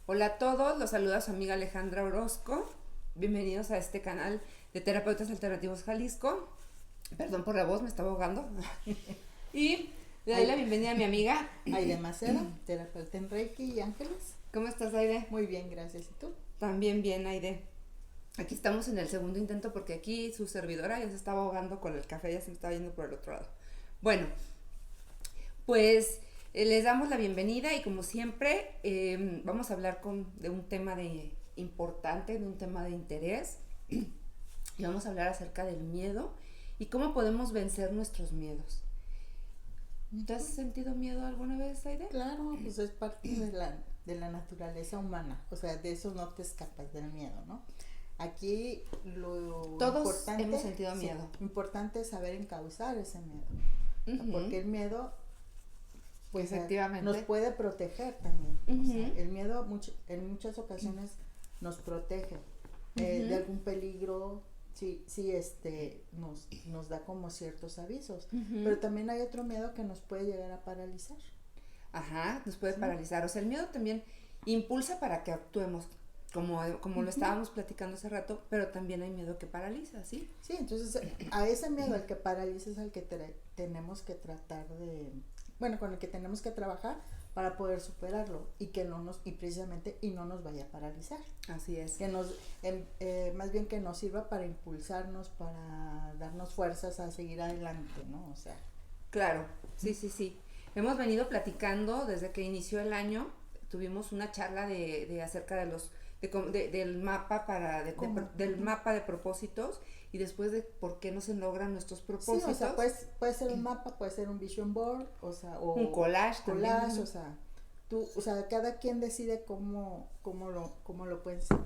Hola a todos, los saluda su amiga Alejandra Orozco. Bienvenidos a este canal de Terapeutas Alternativos Jalisco. Perdón por la voz, me estaba ahogando. Y le doy la bienvenida a mi amiga Aide Maceda, terapeuta en Reiki y Ángeles. ¿Cómo estás, Aide? Muy bien, gracias. ¿Y tú? También bien, Aide. Aquí estamos en el segundo intento porque aquí su servidora ya se estaba ahogando con el café, ya se me estaba yendo por el otro lado. Bueno, pues les damos la bienvenida y como siempre vamos a hablar de un tema importante, de un tema de interés y vamos a hablar acerca del miedo y cómo podemos vencer nuestros miedos. ¿Te has sentido miedo alguna vez, Aide? Claro, pues es parte de la naturaleza humana, o sea, de eso no te escapas del miedo, ¿no? Aquí lo Todos importante, hemos sentido miedo. Importante es saber encauzar ese miedo, Uh-huh. porque el miedo pues efectivamente nos puede proteger también. O sea, el miedo en muchas ocasiones nos protege de algún peligro. Sí, nos da como ciertos avisos, pero también hay otro miedo que nos puede llegar a paralizar. Ajá, nos puede paralizar. O sea, el miedo también impulsa para que actuemos, como lo estábamos platicando hace rato, pero también hay miedo que paraliza, ¿sí? Sí, entonces a ese miedo al que paraliza es al que tenemos que tratar con el que tenemos que trabajar para poder superarlo y que no nos, y precisamente, y no nos vaya a paralizar. Así es. Que más bien que nos sirva para impulsarnos, para darnos fuerzas a seguir adelante, ¿no? O sea. Claro, sí. Hemos venido platicando desde que inició el año, tuvimos una charla de acerca de los del mapa del mapa de propósitos y después de por qué no se logran nuestros propósitos. Sí, o sea, puede ser un mapa, puede ser un vision board, o sea, o un collage también. O sea, cada quien decide cómo lo pueden hacer.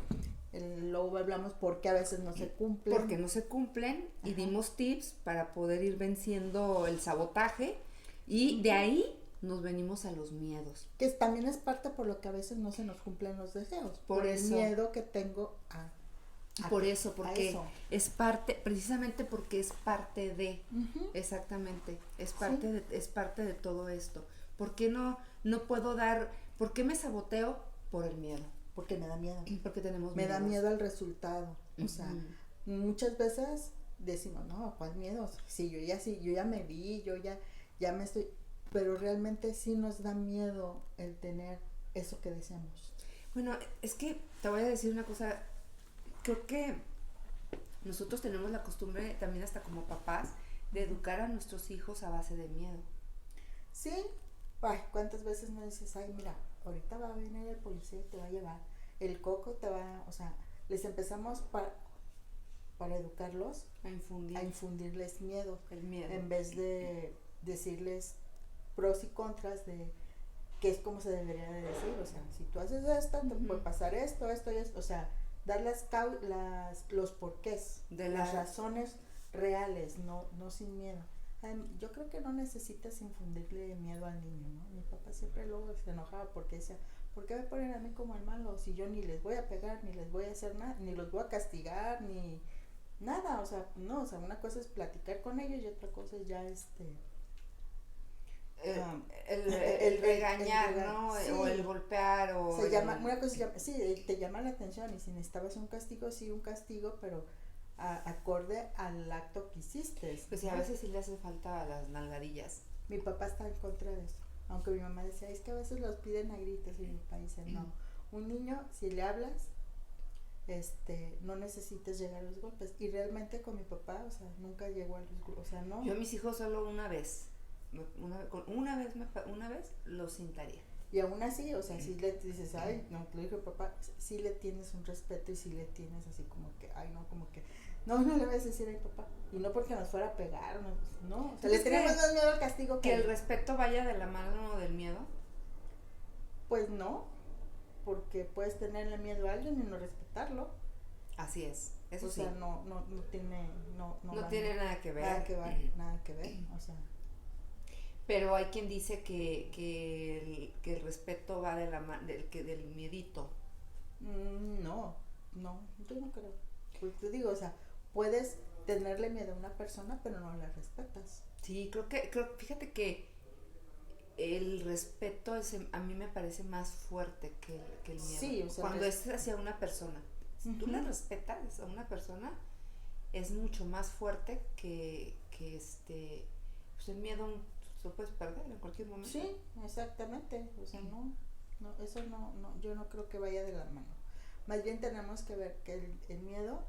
Luego hablamos por qué a veces no se cumplen. Porque no se cumplen. Ajá. Y dimos tips para poder ir venciendo el sabotaje y de ahí nos venimos a los miedos. Que también es parte por lo que a veces no se nos cumplen los deseos. Por el miedo que tengo porque es parte, precisamente porque es parte de, exactamente, es parte de todo esto. ¿Por qué no puedo por qué me saboteo? Por el miedo. Porque me da miedo. Porque tenemos miedo. Me da miedo al resultado. O sea, muchas veces decimos, no, ¿cuál miedo? Sí, yo ya me vi, yo ya me estoy... Pero realmente sí nos da miedo el tener eso que deseamos. Bueno, es que te voy a decir una cosa, creo que nosotros tenemos la costumbre también hasta como papás de educar a nuestros hijos a base de miedo. Sí, ay, ¿cuántas veces me dices, ay, mira, ahorita va a venir el policía y te va a llevar, el coco te va, o sea, les empezamos para educarlos a infundirles miedo, el miedo, en vez de decirles pros y contras de qué es como se debería de decir, o sea, si tú haces esto, te puede pasar esto, o sea, dar los porqués, las razones reales, no sin miedo. Yo creo que no necesitas infundirle miedo al niño, ¿no? Mi papá siempre luego se enojaba porque decía, ¿por qué me ponen a mí como el malo? Si yo ni les voy a pegar, ni les voy a hacer nada, ni los voy a castigar, ni nada, o sea, no, o sea, una cosa es platicar con ellos y otra cosa es ya el regañar, ¿no? Sí. O el golpear o una cosa sí, te llama la atención y si necesitabas un castigo, sí, un castigo, pero acorde al acto que hiciste. Pues sí, a veces sí le hace falta a las nalgadillas. Mi papá está en contra de eso, aunque mi mamá decía, es que a veces los piden a gritos y mi papá dice, no, un niño, si le hablas, no necesitas llegar a los golpes. Y realmente con mi papá, o sea, nunca llegó a los golpes, o sea, no. Yo a mis hijos solo una vez los cintaría. Y aún así, o sea, si le dices, ay, no, te lo dijo papá, sí le tienes un respeto y sí le tienes así como que, ay, no, como que, no le vas a decir a mi papá. Y no porque nos fuera a pegar, no. O sea, le tenemos más miedo al castigo que el respeto vaya de la mano del miedo. Pues no, porque puedes tenerle miedo a alguien y no respetarlo. Así es, eso o sí. O sea, no tiene, no tiene nada que ver. Nada que ver, o sea. Pero hay quien dice que el respeto va de la del miedito. No, yo no creo. Pues te digo, o sea, puedes tenerle miedo a una persona, pero no la respetas. Sí, fíjate que el respeto a mí me parece más fuerte que el miedo. Sí, o sea, cuando es hacia una persona. Si tú le respetas a una persona, es mucho más fuerte que pues el miedo lo puedes perder en cualquier momento. Sí, exactamente. O sea, eso no, yo no creo que vaya de la mano. Más bien tenemos que ver que el miedo,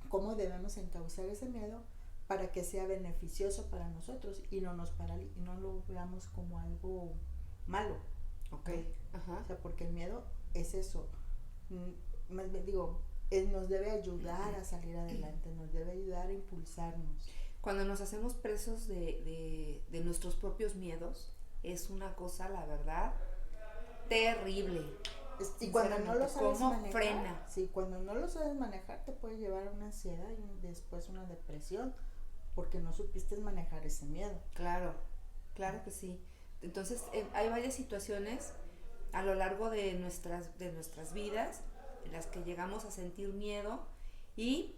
cómo debemos encauzar ese miedo para que sea beneficioso para nosotros y no y no lo veamos como algo malo. Ok. Ajá. O sea, porque el miedo es eso. Más bien digo, nos debe ayudar a salir adelante, nos debe ayudar a impulsarnos. Cuando nos hacemos presos de nuestros propios miedos, es una cosa, la verdad, terrible. Y cuando no lo sabes ¿cómo manejar, frena? sí, cuando no lo sabes manejar te puede llevar a una ansiedad y después una depresión porque no supiste manejar ese miedo. Claro, claro que sí. Entonces, hay varias situaciones a lo largo de nuestras vidas en las que llegamos a sentir miedo y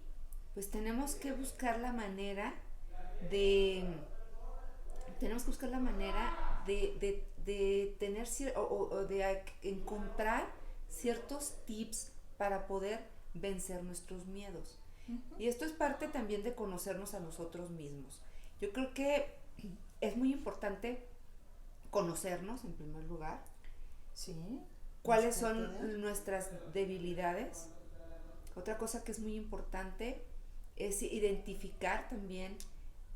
pues tenemos que buscar la manera de tener o de encontrar ciertos tips para poder vencer nuestros miedos. Y esto es parte también de conocernos a nosotros mismos. Yo creo que es muy importante conocernos en primer lugar. Sí. ¿Cuáles son nuestras debilidades? Otra cosa que es muy importante es identificar también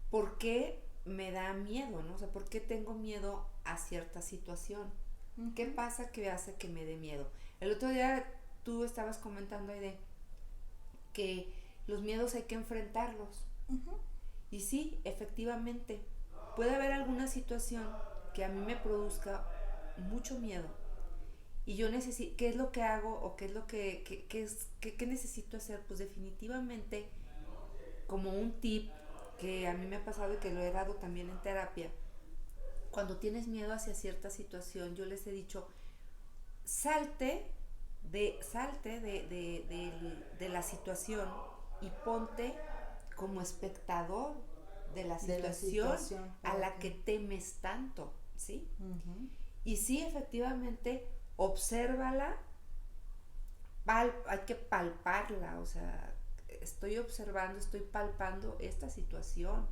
por qué me da miedo, ¿no? O sea, ¿por qué tengo miedo a cierta situación? ¿Qué pasa que hace que me dé miedo? El otro día tú estabas comentando, Aide, que los miedos hay que enfrentarlos. Y sí, efectivamente, puede haber alguna situación que a mí me produzca mucho miedo. Y yo necesito, ¿qué es lo que hago o qué es lo que necesito hacer? Pues definitivamente, como un tip que a mí me ha pasado y que lo he dado también en terapia, cuando tienes miedo hacia cierta situación, yo les he dicho, salte de la situación y ponte como espectador de la situación a la que temes tanto, ¿sí? Y sí, efectivamente, obsérvala, hay que palparla, o sea, estoy observando, estoy palpando esta situación,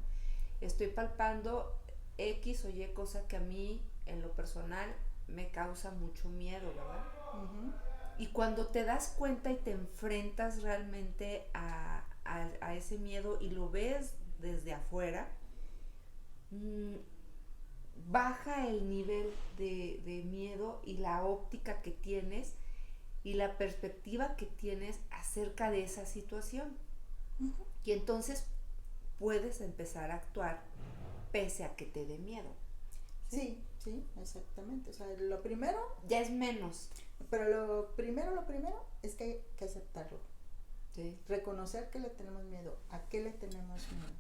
estoy palpando X o Y cosa que a mí, en lo personal, me causa mucho miedo, ¿verdad? Y cuando te das cuenta y te enfrentas realmente a ese miedo y lo ves desde afuera, baja el nivel de miedo y la óptica que tienes y la perspectiva que tienes acerca de esa situación. Y entonces puedes empezar a actuar pese a que te dé miedo. Sí, exactamente. O sea, lo primero... Ya es menos. Pero lo primero es que hay que aceptarlo. Sí. Reconocer que le tenemos miedo. ¿A qué le tenemos miedo?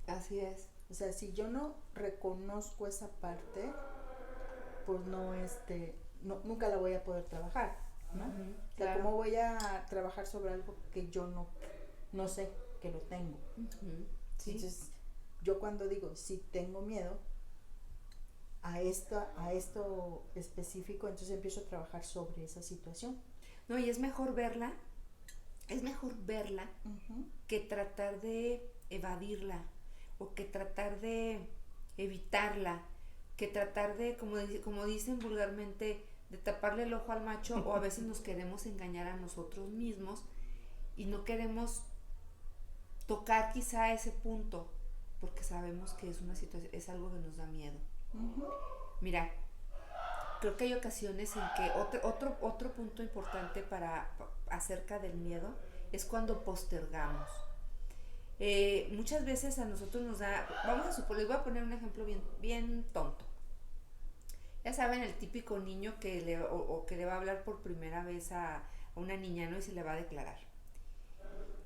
Así es. O sea, si yo no reconozco esa parte, pues nunca la voy a poder trabajar, ¿no? O sea, claro. ¿Cómo voy a trabajar sobre algo que yo no sé que lo tengo? Sí. Entonces, yo cuando digo, si tengo miedo a esto específico, entonces empiezo a trabajar sobre esa situación. No, y es mejor verla que tratar de evadirla o que tratar de evitarla, que tratar de, como dicen vulgarmente, de taparle el ojo al macho, o a veces nos queremos engañar a nosotros mismos y no queremos tocar quizá ese punto porque sabemos que es una situación, es algo que nos da miedo. Mira, creo que hay ocasiones en que otro punto importante acerca del miedo es cuando postergamos. Muchas veces a nosotros nos da, les voy a poner un ejemplo bien tonto. Ya saben, el típico niño que le va a hablar por primera vez a una niña, ¿no? Y se le va a declarar.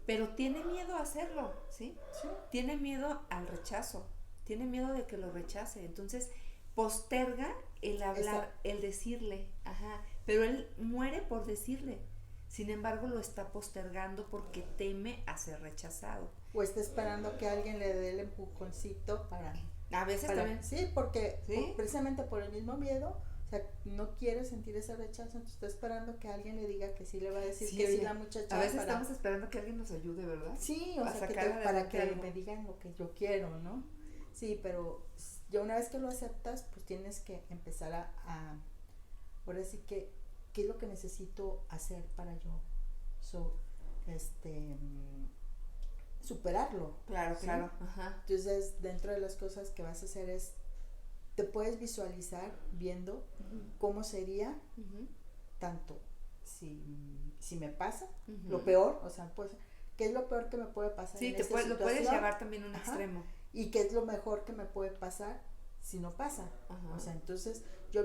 Pero tiene miedo a hacerlo, ¿sí? Sí. Tiene miedo al rechazo, tiene miedo de que lo rechace. Entonces, posterga el hablar, el decirle, pero él muere por decirle. Sin embargo, lo está postergando porque teme a ser rechazado. O está esperando que alguien le dé el empujoncito A veces también. Sí, porque ¿Sí? precisamente por el mismo miedo, o sea, no quiere sentir ese rechazo, entonces está esperando que alguien le diga que sí le va a decir Sí, que sí oye, la muchacha a veces para, estamos esperando que alguien nos ayude, ¿verdad? sí, o A sea, sacar para adelante que algo. me digan lo que yo quiero, ¿no? Sí, pero ya una vez que lo aceptas, pues tienes que empezar ahora sí que, ¿qué es lo que necesito hacer para yo so, superarlo? Claro, ¿sí? claro. Ajá. Entonces, dentro de las cosas que vas a hacer es, te puedes visualizar viendo cómo sería tanto si me pasa, lo peor, o sea, pues, ¿qué es lo peor que me puede pasar Sí, en esta lo puedes situación? llevar también a un Ajá. extremo. Y qué es lo mejor que me puede pasar si no pasa. Ajá. O sea, entonces yo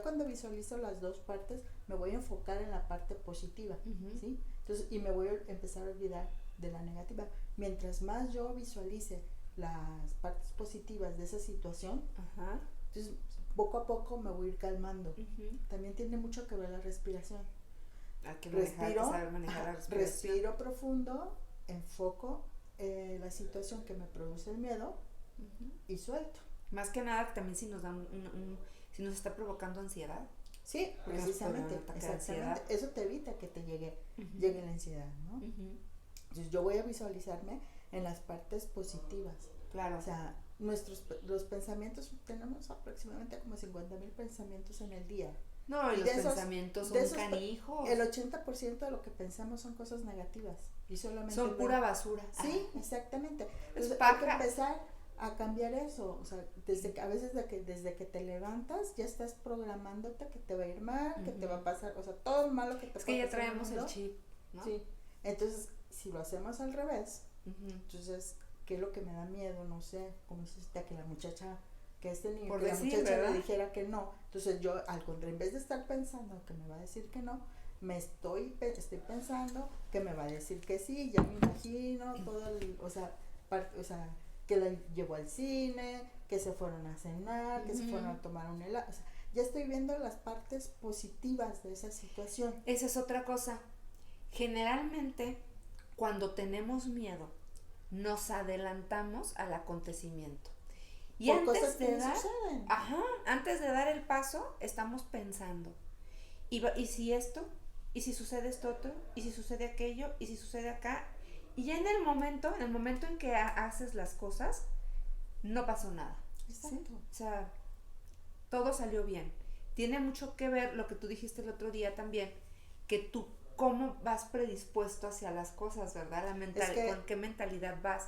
cuando visualizo las dos partes, me voy a enfocar en la parte positiva, ¿sí? Entonces, y me voy a empezar a olvidar de la negativa. Mientras más yo visualice las partes positivas de esa situación, Ajá. entonces poco a poco me voy a ir calmando. También tiene mucho que ver la respiración. Hay que saber manejar la respiración. Respiro profundo, enfoco la situación que me produce el miedo y suelto. Más que nada, también si nos da si nos está provocando ansiedad. Sí, Porque precisamente, nos puede dar un ataque de ansiedad. eso te evita que te llegue la ansiedad, ¿no? Entonces yo voy a visualizarme en las partes positivas. Claro. O sea, los pensamientos, tenemos aproximadamente como 50,000 pensamientos en el día. No, y los pensamientos son canijos. El 80% de lo que pensamos son cosas negativas. Y solamente son pura basura. Sí, exactamente. Entonces Es hay que empezar a cambiar eso. O sea, a veces desde que te levantas ya estás programándote que te va a ir mal, que te va a pasar, o sea, todo lo malo que te es que ya traemos el chip, ¿no? Sí. Entonces, si lo hacemos al revés, entonces, ¿qué es lo que me da miedo? No sé, como hiciste que la muchacha, que este niño, por que decir, la muchacha ¿verdad? le dijera que no. Entonces yo, al contrario, en vez de estar pensando que me va a decir que no, estoy pensando que me va a decir que sí, ya me imagino todo o sea, que la llevó al cine, que se fueron a cenar, que se fueron a tomar un helado, o sea, ya estoy viendo las partes positivas de esa situación. Esa es otra cosa. Generalmente, cuando tenemos miedo, nos adelantamos al acontecimiento. Y por antes de dar, antes de dar el paso, estamos pensando, ¿y si esto? ¿Y si sucede esto otro? ¿Y si sucede aquello? ¿Y si sucede acá? Y ya en el momento en que haces las cosas, no pasó nada. Exacto. ¿Sí? O sea, todo salió bien. Tiene mucho que ver lo que tú dijiste el otro día también, que tú cómo vas predispuesto hacia las cosas, ¿verdad? ¿Con qué mentalidad vas?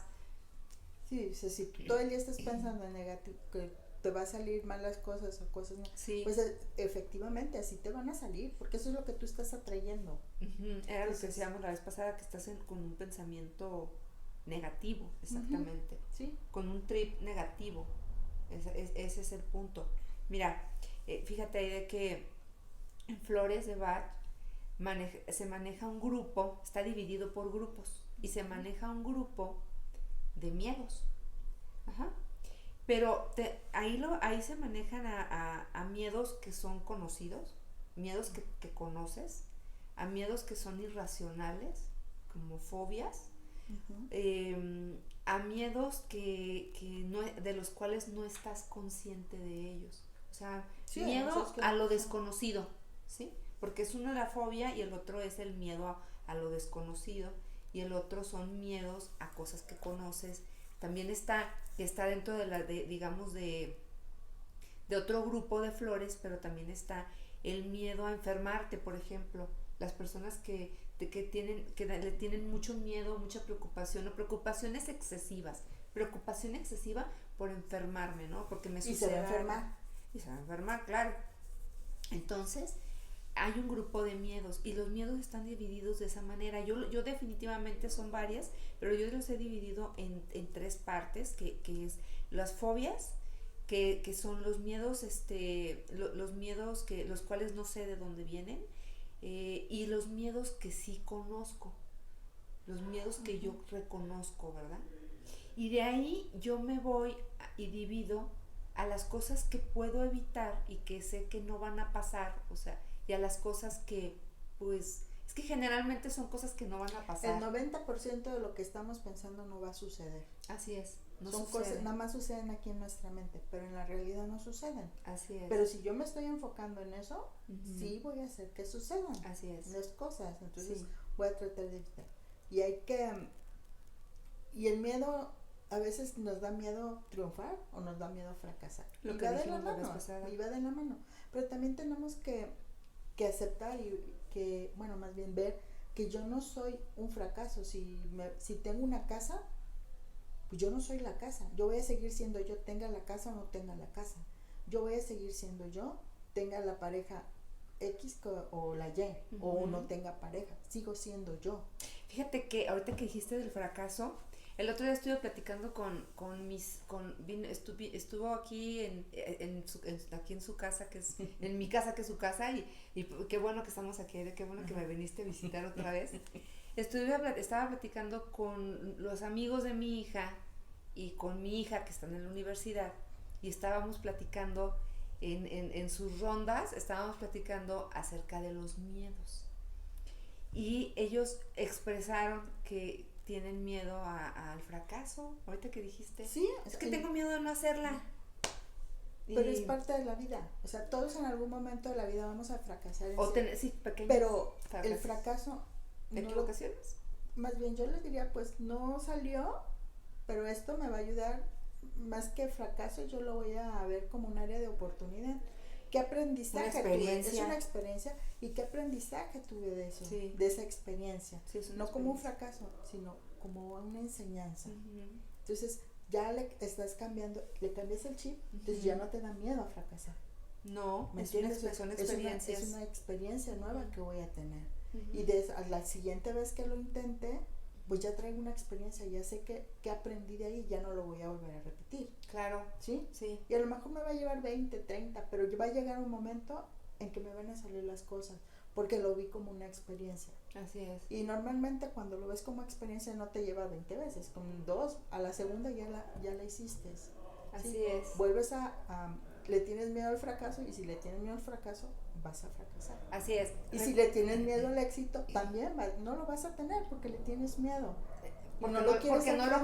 Sí, o sea, si tú todo el día estás pensando en negativo, que te va a salir mal las cosas o cosas no, pues efectivamente así te van a salir, porque eso es lo que tú estás atrayendo. Era lo que decíamos la vez pasada, que estás con un pensamiento negativo, exactamente. Sí. Con un trip negativo. Ese es el punto. Mira, fíjate ahí de que en Flores de Bach se maneja un grupo, está dividido por grupos, y se maneja un grupo de miedos. Ajá. Pero ahí se manejan a miedos que son conocidos, miedos que conoces, a miedos que son irracionales, como fobias, a miedos que no, de los cuales no estás consciente de ellos. O sea, miedo a lo desconocido, ¿sí? Porque es una la fobia y el otro es el miedo a lo desconocido, y el otro son miedos a cosas que conoces. También está dentro digamos de otro grupo de flores, pero también está el miedo a enfermarte, por ejemplo. Las personas que le tienen mucho miedo, mucha preocupación o preocupaciones excesivas. Preocupación excesiva por enfermarme, ¿no? Porque me sucede. Y se va a enfermar. Y se va a enfermar, claro. Entonces, hay un grupo de miedos y los miedos están divididos de esa manera. Yo definitivamente son varias, pero yo los he dividido en tres partes, que es las fobias, que son los miedos, los miedos los cuales no sé de dónde vienen, y los miedos que sí conozco, los miedos que yo reconozco, ¿verdad? Y de ahí yo me voy y divido a las cosas que puedo evitar y que sé que no van a pasar, o sea, y a las cosas que, pues, Es que generalmente son cosas que no van a pasar. El 90% de lo que estamos pensando no va a suceder. Así es. No Son sucede. cosas, nada más suceden aquí en nuestra mente, pero en la realidad no suceden. Así es. Pero si yo me estoy enfocando en eso, sí voy a hacer que sucedan Así es. las cosas. Entonces Sí. voy a tratar de evitar. Y y el miedo, a veces nos da miedo triunfar o nos da miedo fracasar. Lo y que va de la dijimos la vez mano, pasada. y va de la mano. Pero también tenemos que aceptar más bien ver que yo no soy un fracaso. Si tengo una casa, pues yo no soy la casa. Yo voy a seguir siendo yo, tenga la casa o no tenga la casa. Yo voy a seguir siendo yo, tenga la pareja X o la Y, o no tenga pareja. Sigo siendo yo. Fíjate que ahorita que dijiste del fracaso, el otro día estuve platicando estuvo aquí aquí en su casa, que es en mi casa, que es su casa, y qué bueno que estamos aquí, qué bueno que me viniste a visitar otra vez. Estaba platicando con los amigos de mi hija y con mi hija que están en la universidad, y estábamos platicando en sus rondas, estábamos platicando acerca de los miedos. Y ellos expresaron que tienen miedo al fracaso, ahorita que dijiste. Sí, es que tengo miedo de no hacerla. Pero es parte de la vida. O sea, todos en algún momento de la vida vamos a fracasar. Pequeños. Pero el fracaso... ¿Equivocaciones? Más bien yo les diría, pues no salió, pero esto me va a ayudar. Más que fracaso, yo lo voy a ver como un área de oportunidad. ¿Qué aprendizaje tuve? Es una experiencia. ¿Y qué aprendizaje tuve de eso? Sí. De esa experiencia. Sí, no como un fracaso, sino como una enseñanza. Entonces, ya le estás cambiando, le cambias el chip, entonces ya no te da miedo a fracasar. No, son experiencias. Es una experiencia nueva que voy a tener. Y a la siguiente vez que lo intente, pues ya traigo una experiencia, ya sé que aprendí de ahí, ya no lo voy a volver a repetir. Claro. ¿Sí? Sí. Y a lo mejor me va a llevar 20, 30, pero va a llegar un momento en que me van a salir las cosas, porque lo vi como una experiencia. Así es. Y normalmente cuando lo ves como experiencia no te lleva 20 veces, con 2, a la segunda ya la hiciste. ¿Sí? Así es. Vuelves le tienes miedo al fracaso, y si le tienes miedo al fracaso, vas a fracasar. Así es. Y si le tienes miedo al éxito, también no lo vas a tener porque le tienes miedo. Porque no lo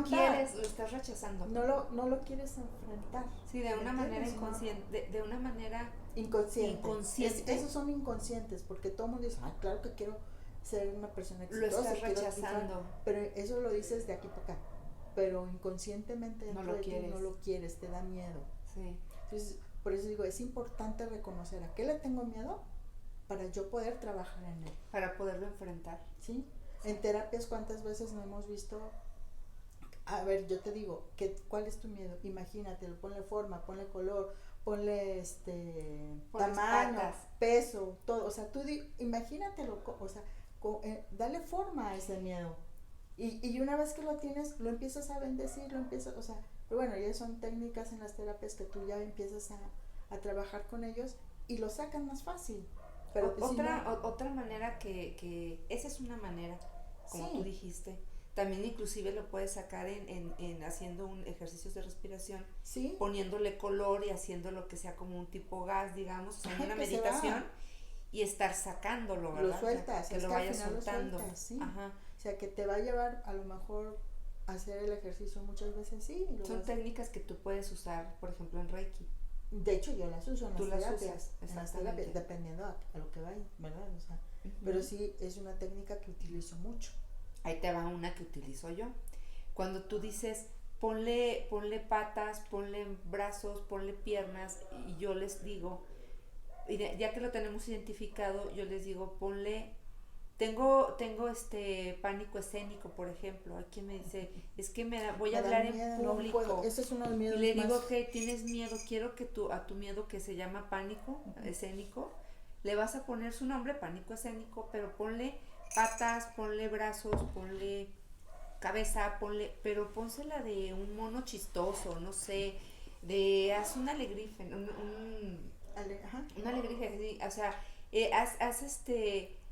quieres, lo estás rechazando. No lo quieres enfrentar. Sí, de una manera inconsciente, de una manera inconsciente. Esos son inconscientes, porque todo el mundo dice, claro que quiero ser una persona exitosa. Lo estás rechazando. Pero eso lo dices de aquí para acá. Pero inconscientemente no lo quieres. No lo quieres, te da miedo. Sí. Entonces, por eso digo, es importante reconocer a qué le tengo miedo para yo poder trabajar en él. Para poderlo enfrentar. ¿Sí? En terapias, ¿cuántas veces no hemos visto? A ver, yo te digo, ¿cuál es tu miedo? Imagínatelo, ponle forma, ponle color, ponle tamaño, peso, todo. O sea, imagínatelo, o sea, dale forma a ese miedo. Y una vez que lo tienes, lo empiezas a bendecir, o sea, pero bueno, ya son técnicas en las terapias que tú ya empiezas a trabajar con ellos y lo sacan más fácil. Pero otra manera que esa es una manera, como tú dijiste. También inclusive lo puedes sacar en haciendo ejercicios de respiración, poniéndole color y haciendo lo que sea como un tipo gas, digamos, o sea, una meditación, y estar sacándolo, ¿verdad? Lo sueltas, o sea, que lo vayas soltando. Ajá. O sea, que te va a llevar a lo mejor a hacer el ejercicio muchas veces, Son técnicas que tú puedes usar, por ejemplo, en Reiki. De hecho, yo las uso en las terapias. En las terapias, dependiendo a lo que vaya, ¿verdad? O sea, pero sí es una técnica que utilizo mucho. Ahí te va una que utilizo yo. Cuando tú dices, ponle patas, ponle brazos, ponle piernas, y yo les digo, ya que lo tenemos identificado, yo les digo, tengo pánico escénico, por ejemplo. Hay quien me dice, es que voy a hablar en público. No, ese es uno de los miedos. Y le digo que tienes miedo, quiero que a tu miedo, que se llama pánico escénico, le vas a poner su nombre, pánico escénico, pero ponle patas, ponle brazos, ponle cabeza, pero pónsela de un mono chistoso, no sé, haz un alegrife, un alegrife, sí, o sea,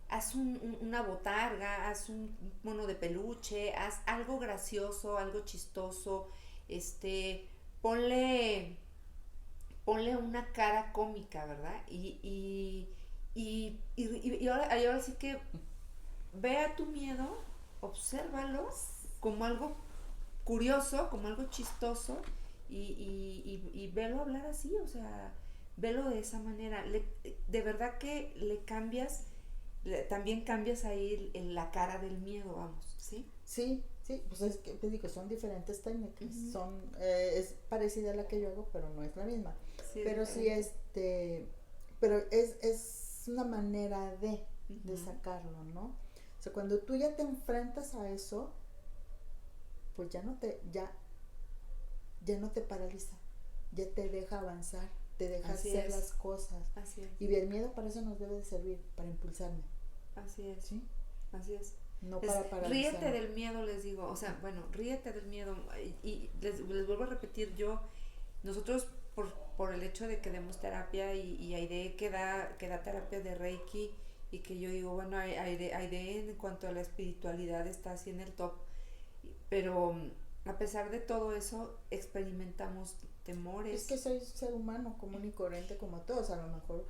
haz una botarga, haz un mono de peluche, haz algo gracioso, algo chistoso, ponle una cara cómica, ¿verdad? Y ahora sí que ve a tu miedo, obsérvalo como algo curioso, como algo chistoso y velo hablar así, o sea, velo de esa manera. De verdad que le cambias, también cambias ahí la cara del miedo, vamos, ¿sí? Sí, sí, pues es que te digo, son diferentes técnicas, Ujú. son, es parecida a la que yo hago, pero no es la misma. Sí, Pero sí, diferente. pero es una manera de Ujú. sacarlo, ¿no? O sea, cuando tú ya te enfrentas a eso, pues ya no te paraliza, ya te deja avanzar, te deja Así hacer es, las cosas. así es, Y el miedo para eso nos debe de servir, para impulsarme, así es, ¿sí? así es. No Es, para ríete paralizarme. del miedo, les digo, o sea, bueno, ríete del miedo. Y les vuelvo a repetir, nosotros por el hecho de que demos terapia y Aide que da terapia de Reiki y que yo digo, bueno, Aide en cuanto a la espiritualidad está así en el top, pero a pesar de todo eso experimentamos Es que temores. soy ser humano común y corriente como todos, a lo mejor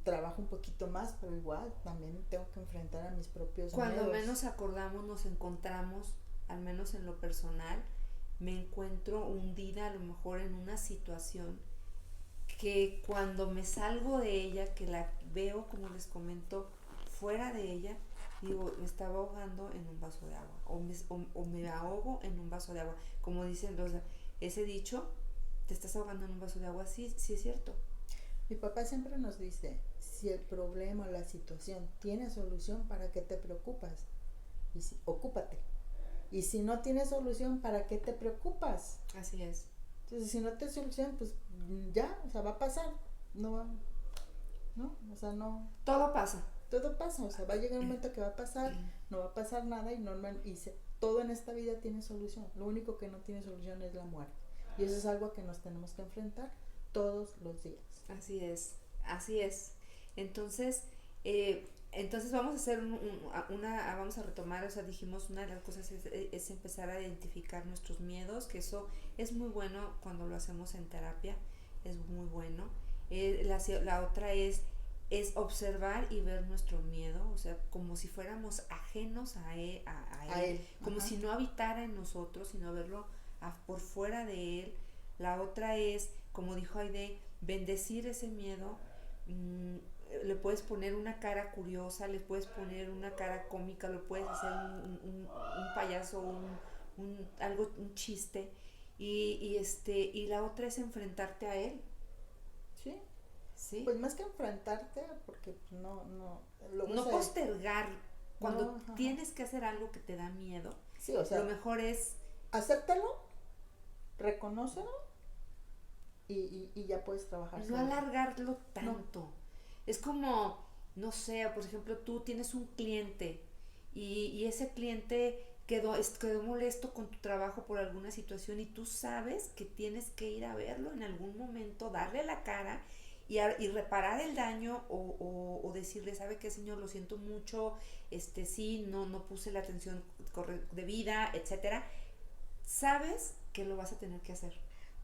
trabajo un poquito más, pero igual también tengo que enfrentar a mis propios Cuando miedos. menos acordamos nos encontramos, al menos en lo personal, me encuentro hundida a lo mejor en una situación que cuando me salgo de ella, que la veo, como les comento, fuera de ella, digo, me estaba ahogando en un vaso de agua, o me ahogo en un vaso de agua. Como dicen ese dicho, te estás ahogando en un vaso de agua, sí, sí es cierto. Mi papá siempre nos dice, si el problema o la situación tiene solución, ¿para qué te preocupas? Y si, ocúpate. Y si no tiene solución, ¿para qué te preocupas? Así es. Entonces, si no te solución, pues ya, o sea, va a pasar. No va, ¿no? O sea, no, Todo pasa. todo pasa, o sea, va a llegar un momento que va a pasar, no va a pasar nada y todo en esta vida tiene solución. Lo único que no tiene solución es la muerte. Y eso es algo que nos tenemos que enfrentar todos los días. Así es, así es. Entonces, entonces vamos a hacer vamos a retomar, o sea, dijimos una de las cosas es empezar a identificar nuestros miedos, que eso es muy bueno cuando lo hacemos en terapia, es muy bueno. La otra es observar y ver nuestro miedo, o sea, como si fuéramos ajenos a A él, él, como ajá. si no habitara en nosotros, sino verlo por fuera de él. La otra es, como dijo Aide, bendecir ese miedo. mmm, Le puedes poner una cara curiosa, le puedes poner una cara cómica, lo puedes hacer un payaso, un chiste. Y la otra es enfrentarte a él, Sí, ¿sí? pues más que enfrentarte, porque pues, luego No postergar. Cuando no, ajá. tienes que hacer algo que te da miedo, Sí, o lo sea, mejor es acéptalo, reconócelo y ya puedes trabajar no sobre él. alargarlo No, tanto. Es como, no sé, por ejemplo, tú tienes un cliente y ese cliente quedó molesto con tu trabajo por alguna situación y tú sabes que tienes que ir a verlo en algún momento, darle la cara y reparar el daño o decirle, ¿sabe qué, señor? Lo siento mucho, sí, no puse la atención debida, etcétera. Sabes que lo vas a tener que hacer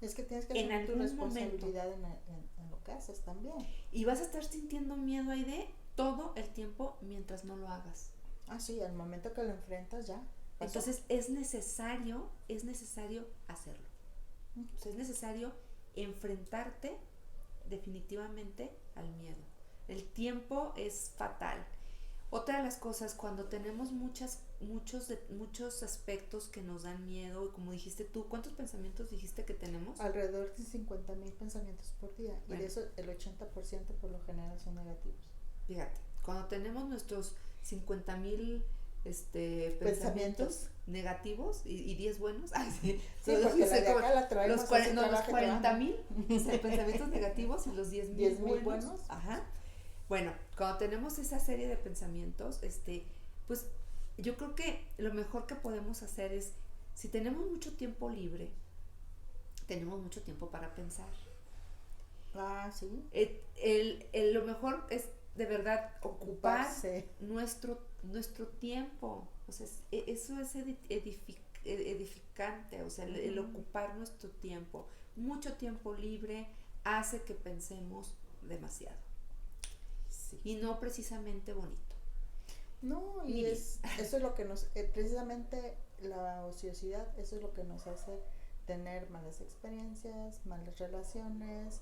es que tienes que en asumir tu algún momento. responsabilidad en lo que haces también. Y vas a estar sintiendo miedo ahí de todo el tiempo mientras no lo hagas. Ah, sí, al momento que lo enfrentas ya pasó. Entonces es necesario hacerlo. O sea, es necesario enfrentarte definitivamente al miedo. El tiempo es fatal. Otra de las cosas, cuando tenemos muchos aspectos que nos dan miedo, como dijiste tú, ¿cuántos pensamientos dijiste que tenemos? Alrededor de 50,000 pensamientos por día y de Bueno, eso el 80% por lo general son negativos. fíjate, cuando tenemos nuestros 50,000 Pensamientos. pensamientos negativos y 10 buenos, ay, sí, Sí, porque la de acá la los, traemos así, no, los trabaja y 40,000 pensamientos negativos y los 10,000 10,000 buenos, buenos. ajá. Bueno, cuando tenemos esa serie de pensamientos, pues yo creo que lo mejor que podemos hacer es, si tenemos mucho tiempo libre, tenemos mucho tiempo para pensar. Ah, sí. Lo mejor es de verdad ocupar Ocuparse. nuestro tiempo. O sea, eso es edificante, o sea, el Ujú. ocupar nuestro tiempo. Mucho tiempo libre hace que pensemos demasiado Sí. y no precisamente bonito. No, y eso es lo que nos, precisamente la ociosidad, eso es lo que nos hace tener malas experiencias, malas relaciones,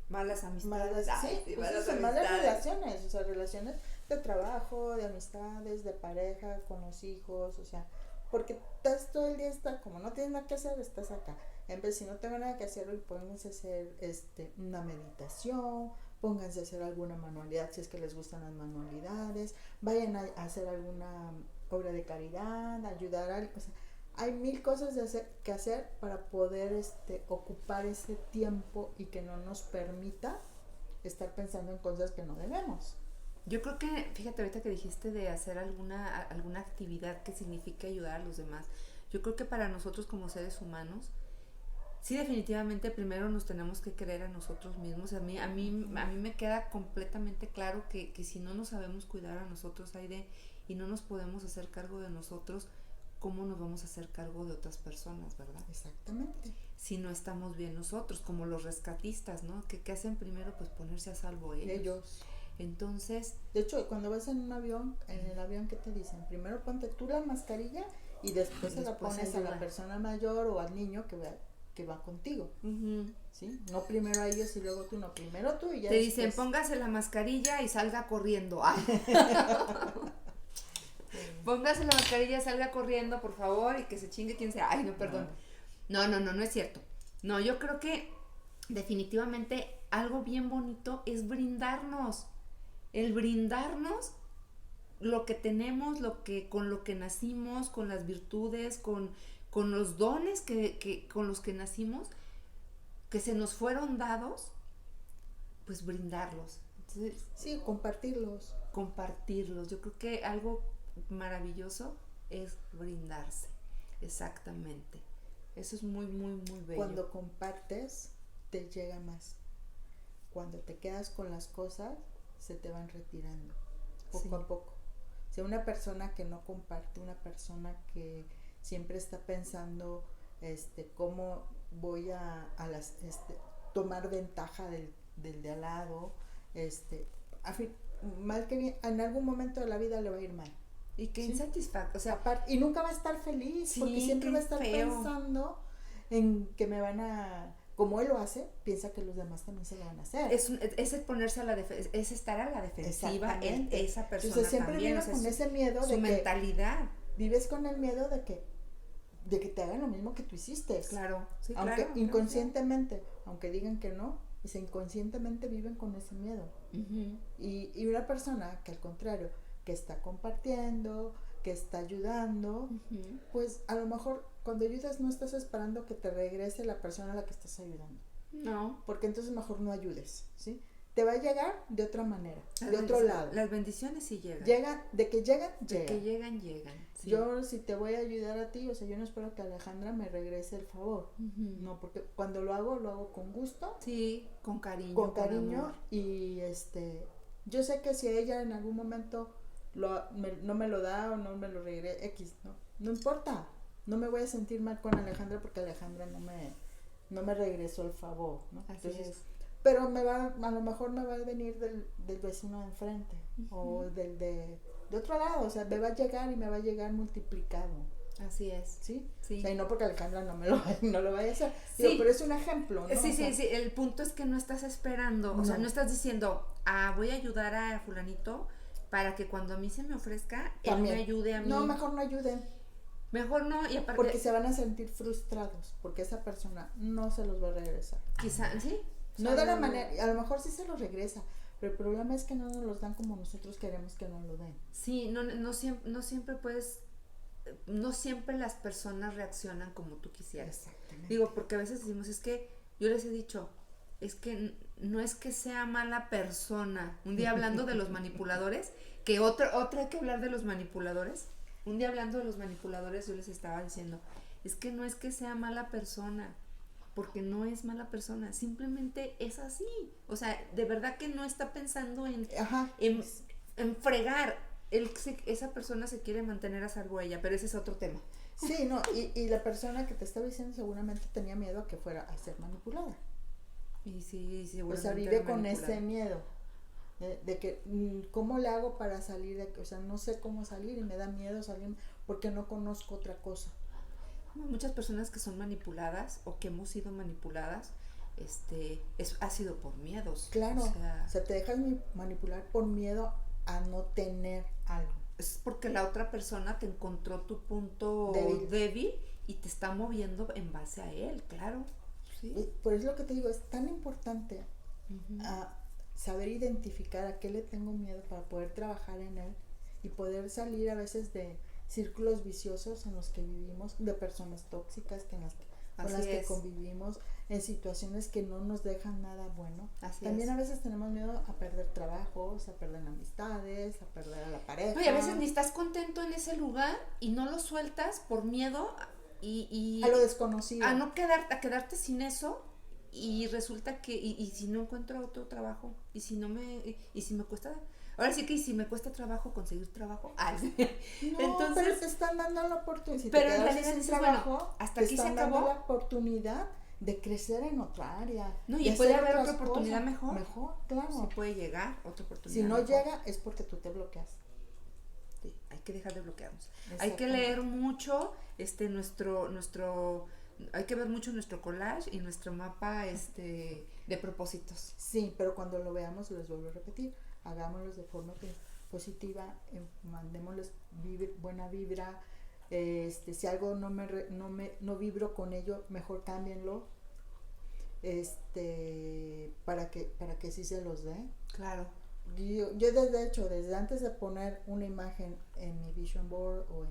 malas amistades. sí, Sí, pues malas eso, malas amistades. relaciones, o sea, relaciones de trabajo, de amistades, de pareja, con los hijos, o sea, porque estás todo el día, como no tienes nada que hacer, estás acá. En vez, si no tengo nada que hacer, hoy pónganse a hacer una meditación, pónganse a hacer alguna manualidad si es que les gustan las manualidades, vayan a hacer alguna obra de caridad, ayudar a, o sea, hay mil cosas que hacer para poder ocupar ese tiempo y que no nos permita estar pensando en cosas que no debemos. Yo creo que, fíjate, ahorita que dijiste de hacer alguna actividad que signifique ayudar a los demás, yo creo que para nosotros como seres humanos, sí, definitivamente primero nos tenemos que creer a nosotros mismos. A mí me queda completamente claro que si no nos sabemos cuidar a nosotros, Aide, y no nos podemos hacer cargo de nosotros, ¿cómo nos vamos a hacer cargo de otras personas, verdad? Exactamente. Si no estamos bien nosotros, como los rescatistas, ¿no? ¿Qué hacen primero? Pues ponerse a salvo ellos. Entonces, de hecho, cuando vas en un avión, en el avión, ¿qué te dicen? Primero ponte tú la mascarilla y después se la pones a la persona mayor o al niño que va contigo. ¿Sí? No primero a ellos y luego tú, no, primero tú y ya te después. Dicen, póngase la mascarilla y salga corriendo. Póngase la mascarilla, salga corriendo, por favor, y que se chingue quien sea. Ay, no, perdón. No es cierto. No, yo creo que definitivamente algo bien bonito es brindarnos. El brindarnos lo que tenemos, con lo que nacimos, con las virtudes, con los dones con los que nacimos, que se nos fueron dados, pues brindarlos. Entonces, sí, compartirlos. Yo creo que algo maravilloso es brindarse. Exactamente. Eso es muy, muy, muy bello. Cuando compartes, te llega más. Cuando te quedas con las cosas, se te van retirando poco a poco. O sea, una persona que no comparte, una persona que siempre está pensando cómo voy a tomar ventaja del de al lado, mal que bien, en algún momento de la vida le va a ir mal. Y que insatisfactorio, o sea, y nunca va a estar feliz, porque siempre va a estar pensando en que me van a, como él lo hace, piensa que los demás también se lo van a hacer. Es el ponerse a la defensa, es estar a la defensiva esa persona. Entonces siempre también, vive con ese miedo de su mentalidad. Vives con el miedo de que te hagan lo mismo que tú hiciste. Claro, sí, aunque claro, inconscientemente, aunque digan que no, inconscientemente viven con ese miedo. Y una persona que al contrario, que está compartiendo, que está ayudando, pues a lo mejor cuando ayudas no estás esperando que te regrese la persona a la que estás ayudando. No. Porque entonces mejor no ayudes, ¿sí? Te va a llegar de otra manera, de otro lado. Las bendiciones sí llegan. De que llegan. Sí. Yo si te voy a ayudar a ti, o sea, yo no espero que Alejandra me regrese el favor. No, porque cuando lo hago con gusto. Sí, con cariño. Con cariño y yo sé que si ella en algún momento no me lo da o no me lo regresa, no importa. No me voy a sentir mal con Alejandra porque Alejandra no me regresó el favor, ¿no? Así entonces, es. Pero a lo mejor me va a venir del vecino de enfrente o de otro lado, o sea, me va a llegar y me va a llegar multiplicado. Así es. ¿Sí? Sí. O sea, y no porque Alejandra no lo vaya a hacer. Sí. Digo, pero es un ejemplo, ¿no? Sí, sí. El punto es que no estás esperando, o sea, no estás diciendo, voy a ayudar a fulanito para que cuando a mí se me ofrezca, también él me ayude a mí. No, mejor no ayuden. Mejor no, y aparte. Porque se van a sentir frustrados, porque esa persona no se los va a regresar. Quizá, sí. No de la manera, a lo mejor sí se los regresa, pero el problema es que no nos los dan como nosotros queremos que nos lo den. Sí, no siempre puedes, no siempre las personas reaccionan como tú quisieras. Exactamente. Digo, porque a veces decimos, es que, yo les he dicho, es que no es que sea mala persona. Un día hablando de los manipuladores, que otra hay que hablar de los manipuladores. Un día hablando de los manipuladores yo les estaba diciendo, es que no es que sea mala persona, porque no es mala persona, simplemente es así. O sea, de verdad que no está pensando en fregar. Esa persona se quiere mantener a salvo ella, pero ese es otro tema. Sí, no, y la persona que te estaba diciendo seguramente tenía miedo a que fuera a ser manipulada. Y sí, seguramente. O sea, vive con ese miedo. de que cómo le hago para salir de, o sea, no sé cómo salir y me da miedo salir porque no conozco otra cosa. Muchas personas que son manipuladas o que hemos sido manipuladas, ha sido por miedos. Claro, o sea, te dejas manipular por miedo a no tener algo. Es porque la otra persona te encontró tu punto débil y te está moviendo en base a él, claro. ¿Sí? Por eso lo que te digo, es tan importante saber identificar a qué le tengo miedo para poder trabajar en él y poder salir a veces de círculos viciosos en los que vivimos, de personas tóxicas con las que convivimos, en situaciones que no nos dejan nada bueno. También a veces tenemos miedo a perder trabajos, a perder amistades, a perder a la pareja. No, y a veces ni estás contento en ese lugar y no lo sueltas por miedo y a lo desconocido. A quedarte sin eso. Y resulta que, y si no encuentro otro trabajo, y si me cuesta, ahora sí que y si me cuesta trabajo conseguir trabajo, no, entonces, pero te están dando la oportunidad, si pero te en realidad sin trabajo, bueno, hasta te aquí están se acabó dando la oportunidad de crecer en otra área. No, y puede haber otra oportunidad mejor. Mejor, claro. Sí puede llegar otra oportunidad. Si no mejor. llega es porque tú te bloqueas. Sí, hay que dejar de bloquearnos. Hay que leer mucho hay que ver mucho nuestro collage y nuestro mapa de propósitos. Sí, pero cuando lo veamos, les vuelvo a repetir, hagámoslos de forma positiva, mandémosles buena vibra, si algo no vibro con ello, mejor cámbienlo, para que sí se los dé. Claro. Yo desde antes de poner una imagen en mi vision board o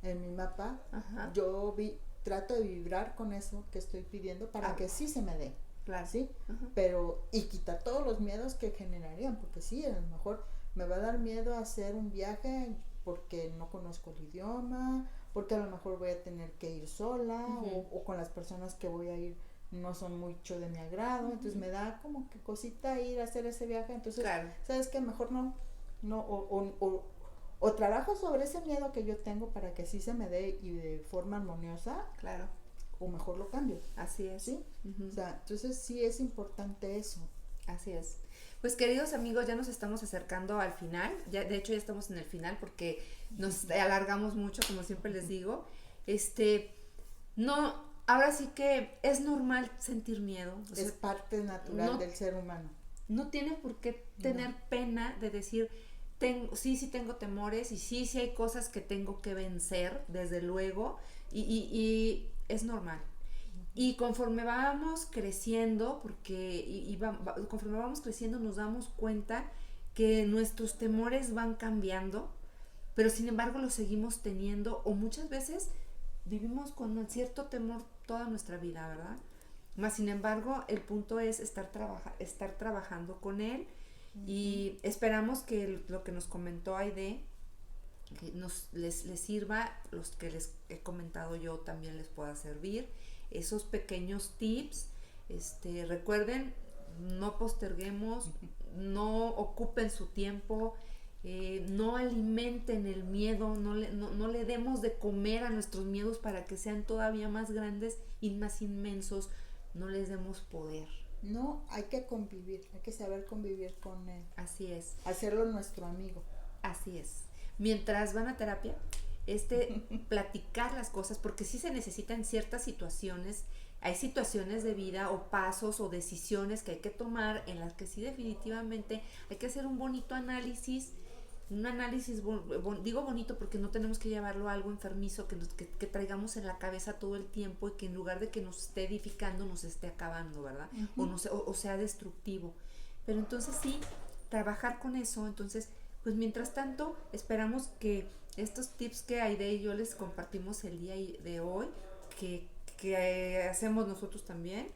en mi mapa, Ajá. yo trato de vibrar con eso que estoy pidiendo para que sí se me dé. Claro. ¿Sí? Uh-huh. Pero, y quitar todos los miedos que generarían, porque sí, a lo mejor me va a dar miedo hacer un viaje porque no conozco el idioma, porque a lo mejor voy a tener que ir sola, uh-huh, o con las personas que voy a ir no son mucho de mi agrado, uh-huh, entonces me da como que cosita ir a hacer ese viaje, entonces, claro, ¿sabes qué? Mejor o trabajo sobre ese miedo que yo tengo para que sí se me dé y de forma armoniosa. Claro. O mejor lo cambio. Así es. ¿Sí? Uh-huh. O sea, entonces sí es importante eso. Así es. Pues queridos amigos, ya nos estamos acercando al final. De hecho ya estamos en el final porque nos alargamos mucho, como siempre les digo. No, ahora sí que es normal sentir miedo. Es parte natural del ser humano. No tiene por qué tener pena de decir, sí tengo temores y sí hay cosas que tengo que vencer, desde luego, y es normal. Y conforme vamos creciendo, conforme vamos creciendo nos damos cuenta que nuestros temores van cambiando, pero sin embargo los seguimos teniendo, o muchas veces vivimos con cierto temor toda nuestra vida, ¿verdad? Más sin embargo, el punto es estar trabajando con él. Y esperamos que lo que nos comentó Aide, que les sirva, los que les he comentado yo también les pueda servir, esos pequeños tips. Recuerden, no posterguemos, no ocupen su tiempo, no alimenten el miedo, no le demos de comer a nuestros miedos para que sean todavía más grandes y más inmensos, no les demos poder. No, hay que convivir, hay que saber convivir con él. Así es. Hacerlo nuestro amigo. Así es. Mientras van a terapia, platicar las cosas, porque sí se necesitan ciertas situaciones, hay situaciones de vida o pasos o decisiones que hay que tomar en las que sí definitivamente hay que hacer un bonito análisis, digo bonito porque no tenemos que llevarlo a algo enfermizo que traigamos en la cabeza todo el tiempo y que en lugar de que nos esté edificando nos esté acabando, ¿verdad? Uh-huh. O sea destructivo. Pero entonces sí, trabajar con eso. Entonces, pues mientras tanto, esperamos que estos tips que Aide y yo les compartimos el día de hoy, que hacemos nosotros también,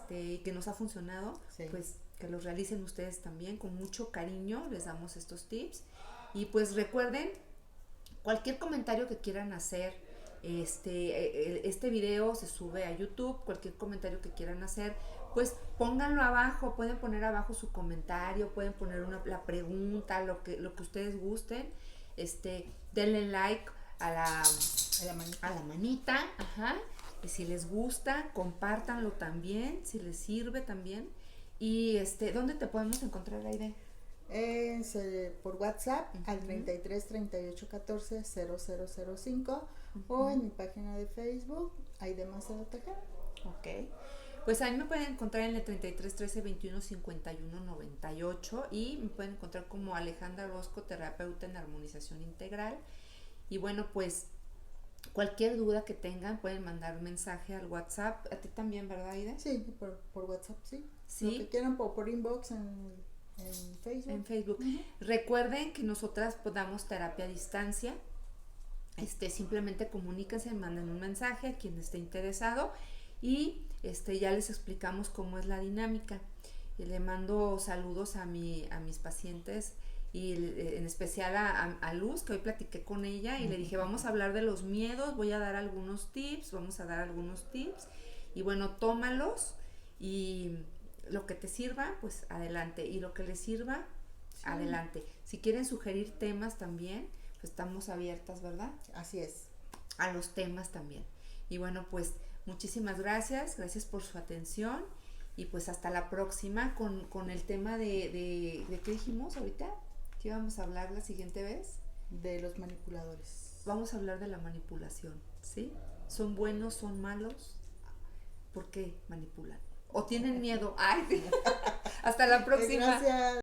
y que nos ha funcionado, sí, pues que los realicen ustedes también con mucho cariño. Les damos estos tips y pues recuerden, cualquier comentario que quieran hacer, este video se sube a YouTube, cualquier comentario que quieran hacer, pues pónganlo abajo, pueden poner abajo su comentario, pueden poner la pregunta, lo que ustedes gusten, denle like a la manita, ajá, y si les gusta, compártanlo también, si les sirve también. Y ¿dónde te podemos encontrar, Aide? Por WhatsApp al Ujú. 33 38 14 0005 o en mi página de Facebook, Aide Macedo Tejeda. Ok. Pues ahí me pueden encontrar en el 33 13 21 51 98 y me pueden encontrar como Alejandra Orozco, terapeuta en armonización integral. Y bueno, pues cualquier duda que tengan pueden mandar un mensaje al WhatsApp. A ti también, ¿verdad, Aide? Sí, por WhatsApp, sí. Lo que Sí, quieran por inbox en Facebook. en Facebook. Ujú. Recuerden que nosotras damos terapia a distancia. Simplemente comuníquense, manden un mensaje a quien esté interesado y ya les explicamos cómo es la dinámica. Y le mando saludos a mis pacientes y en especial a Luz, que hoy platiqué con ella y le dije, vamos a hablar de los miedos, voy a dar algunos tips, vamos a dar algunos tips y bueno, tómalos y lo que te sirva, pues adelante, y lo que les sirva, Sí, adelante. Si quieren sugerir temas también, pues estamos abiertas, ¿verdad? así es. A los temas también. Y bueno, pues muchísimas gracias por su atención y pues hasta la próxima con el tema de ¿qué dijimos ahorita? ¿Qué íbamos a hablar la siguiente vez? De los manipuladores. Vamos a hablar de la manipulación, ¿sí? ¿Son buenos, son malos? ¿Por qué manipulan? ¿O tienen miedo? Ay, sí. Hasta la próxima. Gracias.